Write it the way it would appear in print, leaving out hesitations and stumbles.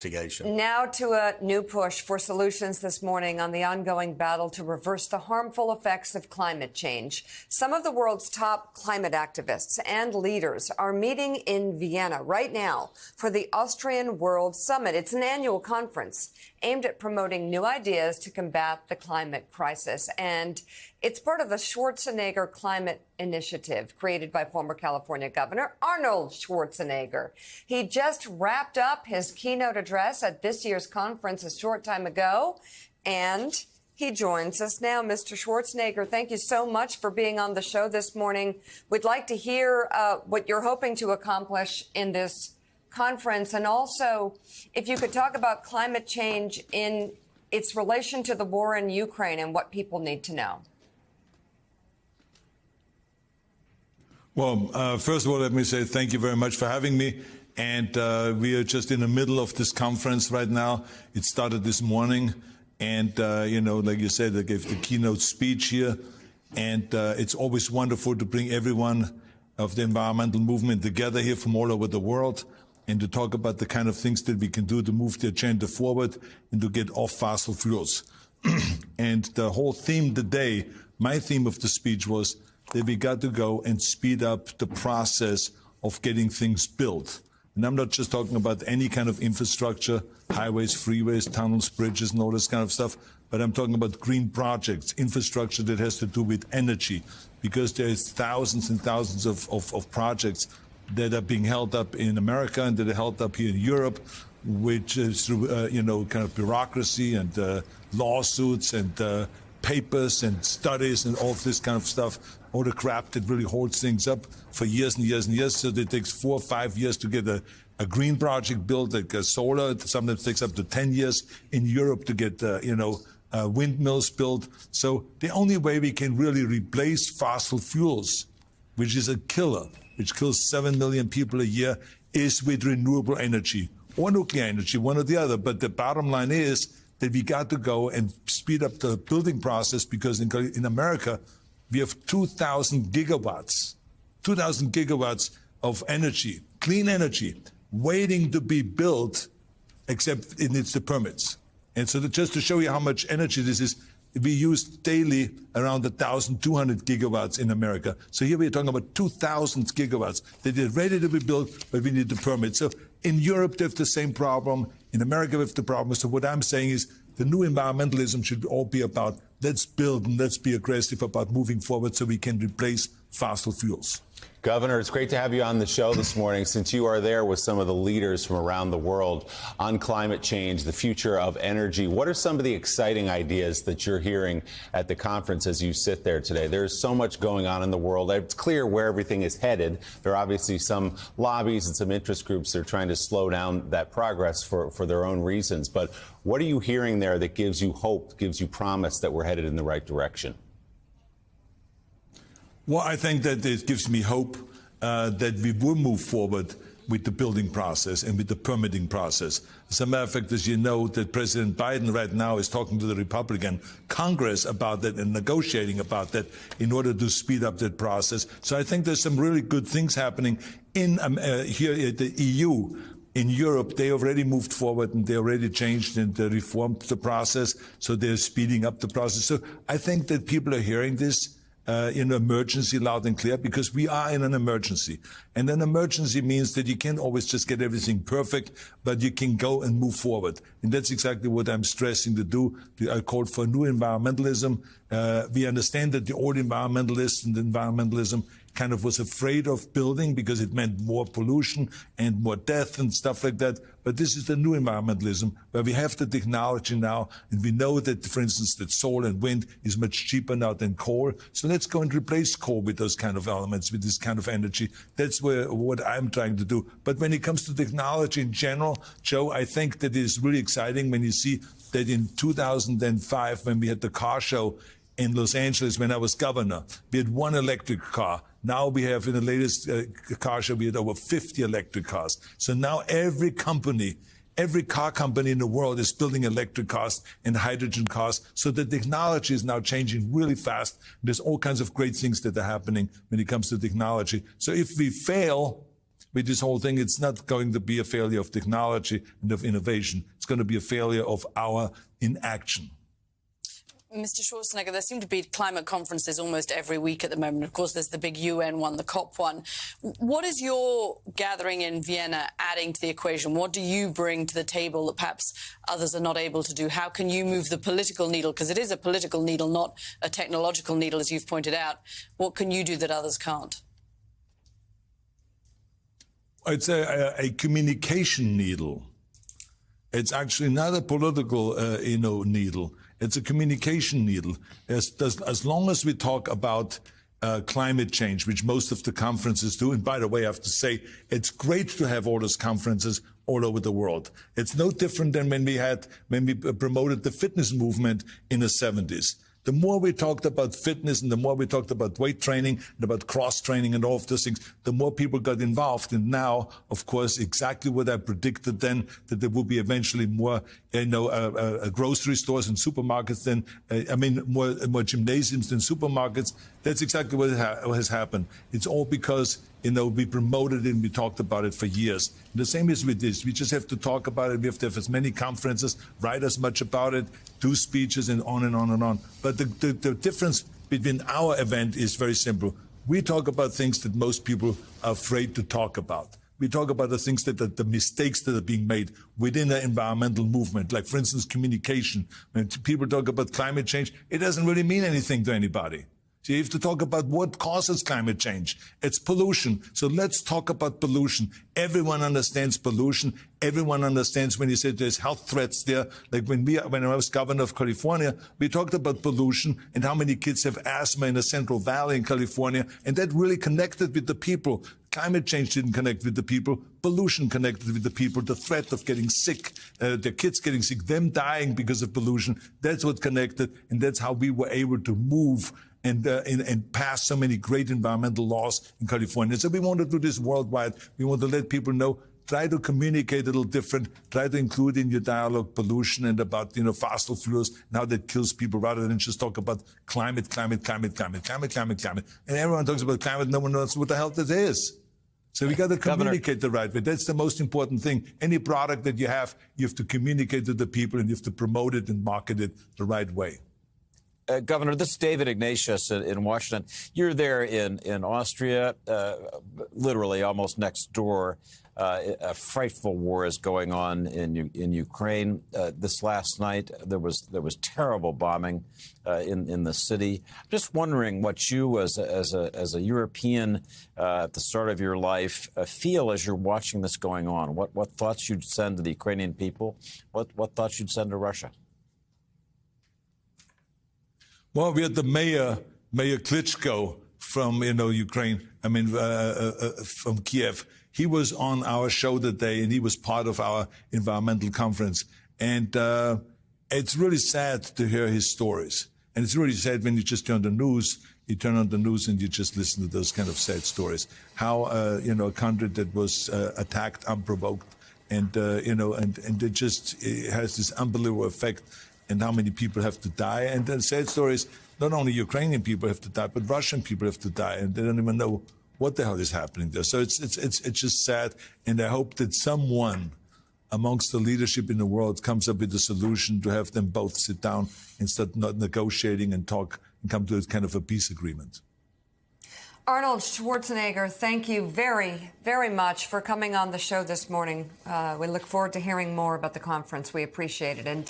investigation. Now to a new push for solutions this morning on the ongoing battle to reverse the harmful effects of climate change. Some of the world's top climate activists and leaders are meeting in Vienna right now for the Austrian World Summit. It's an annual conference aimed at promoting new ideas to combat the climate crisis. And it's part of the Schwarzenegger Climate Initiative created by former California Governor Arnold Schwarzenegger. He just wrapped up his keynote address at this year's conference a short time ago, and he joins us now. Mr. Schwarzenegger, thank you so much for being on the show this morning. We'd like to hear what you're hoping to accomplish in this conference, and also if you could talk about climate change in its relation to the war in Ukraine and what people need to know. Well, first of all, let me say thank you very much for having me. And we are just in the middle of this conference right now. It started this morning. And, like you said, I gave the keynote speech here. And it's always wonderful to bring everyone of the environmental movement together here from all over the world and to talk about the kind of things that we can do to move the agenda forward and to get off fossil fuels. And the whole theme today, my theme of the speech was that we got to go and speed up the process of getting things built. And I'm not just talking about any kind of infrastructure, highways, freeways, tunnels, bridges, and all this kind of stuff, but I'm talking about green projects, infrastructure that has to do with energy, because there's thousands and thousands of projects that are being held up in America and that are held up here in Europe, which is through, kind of bureaucracy and lawsuits and papers and studies and all of this kind of stuff, all the crap that really holds things up for years and years and years. So it takes 4 or 5 years to get a green project built, like solar. It sometimes takes up to 10 years in Europe to get, windmills built. So the only way we can really replace fossil fuels, which is a killer, which kills 7 million people a year, is with renewable energy or nuclear energy, one or the other. But the bottom line is that we got to go and speed up the building process, because in America, we have 2,000 gigawatts of energy, clean energy, waiting to be built, except it needs the permits. And so just to show you how much energy this is, we use daily around 1,200 gigawatts in America. So here we're talking about 2,000 gigawatts that are ready to be built, but we need the permit. So in Europe, they have the same problem. In America, we have the problem. So what I'm saying is the new environmentalism should all be about let's build and let's be aggressive about moving forward so we can replace fossil fuels. Governor, it's great to have you on the show this morning, since you are there with some of the leaders from around the world on climate change, the future of energy. What are some of the exciting ideas that you're hearing at the conference as you sit there today? There's so much going on in the world. It's clear where everything is headed. There are obviously some lobbies and some interest groups that are trying to slow down that progress for their own reasons. But what are you hearing there that gives you hope, gives you promise that we're headed in the right direction? Well, I think that it gives me hope that we will move forward with the building process and with the permitting process. As a matter of fact, as you know, that President Biden right now is talking to the Republican Congress about that and negotiating about that in order to speed up that process. So I think there's some really good things happening in here at the EU. In Europe, they already moved forward and they already changed and reformed the process. So they're speeding up the process. So I think that people are hearing this in emergency loud and clear, because we are in an emergency. And an emergency means that you can't always just get everything perfect, but you can go and move forward. And that's exactly what I'm stressing to do. I called for new environmentalism. We understand that the old environmentalists and environmentalism kind of was afraid of building because it meant more pollution and more death and stuff like that. But this is the new environmentalism, where we have the technology now, and we know that, for instance, that solar and wind is much cheaper now than coal. So let's go and replace coal with those kind of elements, with this kind of energy. That's what I'm trying to do. But when it comes to technology in general, Joe, I think that it is really exciting when you see that in 2005, when we had the car show in Los Angeles, when I was governor, we had one electric car. Now we have, in the latest car show, we had over 50 electric cars. So now every car company in the world is building electric cars and hydrogen cars. So the technology is now changing really fast. There's all kinds of great things that are happening when it comes to technology. So if we fail, with this whole thing. It's not going to be a failure of technology and of innovation. It's going to be a failure of our inaction. Mr. Schwarzenegger, there seem to be climate conferences almost every week at the moment. Of course, there's the big UN one, the COP one. What is your gathering in Vienna adding to the equation? What do you bring to the table that perhaps others are not able to do? How can you move the political needle? Because it is a political needle, not a technological needle, as you've pointed out. What can you do that others can't? It's a communication needle. It's actually not a political, needle. It's a communication needle. As long as we talk about climate change, which most of the conferences do, and by the way, I have to say, it's great to have all those conferences all over the world. It's no different than when we promoted the fitness movement in the 70s. The more we talked about fitness and the more we talked about weight training and about cross training and all of those things, the more people got involved. And now, of course, exactly what I predicted then, that there will be eventually more, grocery stores and supermarkets than, more gymnasiums than supermarkets. That's exactly what has happened. It's all because, we promoted it and we talked about it for years. And the same is with this. We just have to talk about it. We have to have as many conferences, write as much about it, do speeches, and on and on and on. But the difference between our event is very simple. We talk about things that most people are afraid to talk about. We talk about the things that the mistakes that are being made within the environmental movement, like, for instance, communication. When people talk about climate change, it doesn't really mean anything to anybody. So you have to talk about what causes climate change. It's pollution. So let's talk about pollution. Everyone understands pollution. Everyone understands when you say there's health threats there. Like when I was governor of California, we talked about pollution and how many kids have asthma in the Central Valley in California. And that really connected with the people. Climate change didn't connect with the people. Pollution connected with the people. The threat of getting sick, their kids getting sick, them dying because of pollution. That's what connected. And that's how we were able to move and pass so many great environmental laws in California. So we want to do this worldwide. We want to let people know, try to communicate a little different, try to include in your dialogue pollution and about, fossil fuels and how that kills people, rather than just talk about climate. And everyone talks about climate, no one knows what the hell that is. So we got to communicate the right way. That's the most important thing. Any product that you have to communicate to the people, and you have to promote it and market it the right way. Governor, this is David Ignatius in Washington. You're there in Austria, literally almost next door. A frightful war is going on in Ukraine. This last night, there was terrible bombing in the city. I'm just wondering what you, as a European at the start of your life, feel as you're watching this going on. What thoughts you'd send to the Ukrainian people? What thoughts you'd send to Russia? Well, we had the Mayor Klitschko from, Ukraine, from Kiev. He was on our show today, and he was part of our environmental conference. And it's really sad to hear his stories. And it's really sad when you just turn on the news and you just listen to those kind of sad stories. How, a country that was attacked unprovoked and it just has this unbelievable effect, and how many people have to die. And the sad story is not only Ukrainian people have to die, but Russian people have to die, and they don't even know what the hell is happening there. So it's just sad, and I hope that someone amongst the leadership in the world comes up with a solution to have them both sit down and start negotiating and talk and come to a kind of a peace agreement. Arnold Schwarzenegger, thank you very, very much for coming on the show this morning. We look forward to hearing more about the conference. We appreciate it. And